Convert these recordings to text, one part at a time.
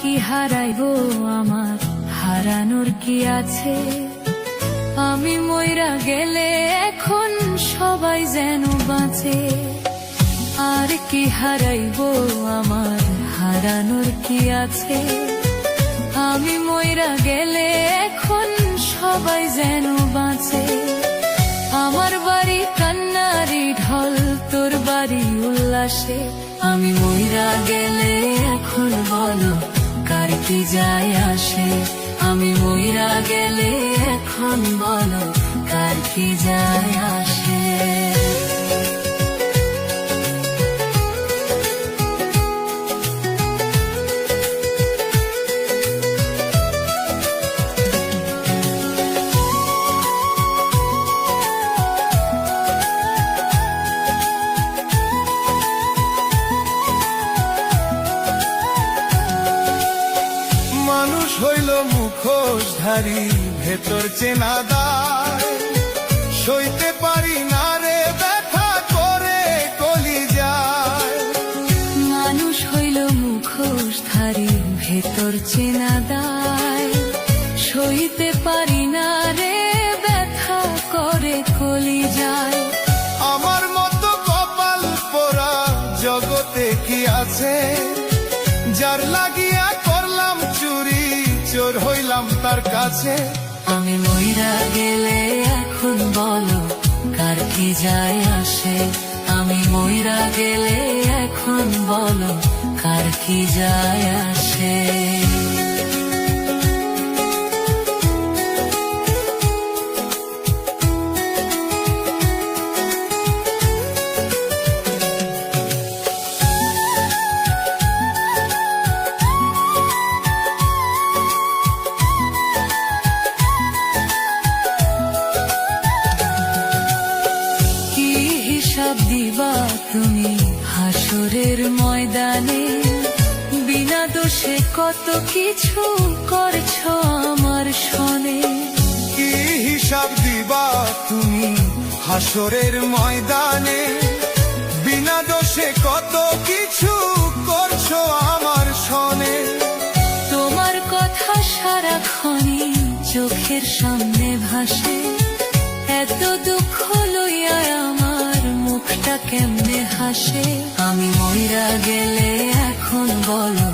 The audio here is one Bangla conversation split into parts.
কি হারাইবো আমার হারানোর কি আছে? আমি মইরা গেলে এখন সবাই যেন বাঁচে। আর কি হারাইবো আমার হারানোর কি আছে? আমি মইরা গেলে এখন সবাই যেন বাঁচে। আমার বাড়ি কান্নারি ঢল, তোর বাড়ি উল্লাসে। আমি মইরা গেলে এখন বলো কার কি যায় আসে? আমি মইরা গেলে এখন বলো কার কি যায় আসে? মানুষ হইল মুখোশধারী, ভেতর চেনা দায়। সইতে পারি না রে ব্যথা করে কলি যায়। মানুষ হইল মুখোশধারী, ভেতর চেনা দায়। সইতে পারি না রে ব্যথা করে কলি যায়। আমার মতো কপাল পোড়া জগতে কি আছে? যার লাগিয়া করলাম চুরি, চোর হইলাম তার কাছে। আমি মইরা গেলে এখন বলো কার কি যায় আসে? আমি মইরা গেলে এখন বলো কার কি যায় আসে? হিসাব দিবা তুমি হাসরের ময়দানে? বিনা দোষে কত কিছু করছো আমার সনে। কি হিসাব দিবা তুমি হাসরের ময়দানে? বিনা দোষে কত কিছু করছো আমার সনে। তোমার কথা সারাক্ষণই চোখের সামনে ভাসে। এত দুঃখ লইয়া আমার মুখটা কেমনে হাসে? আমি মইরা গেলে এখন বলো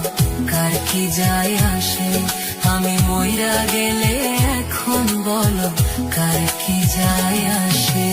কার কি যায় আসে? আমি মইরা গেলে এখন বলো কার কি যায় আসে?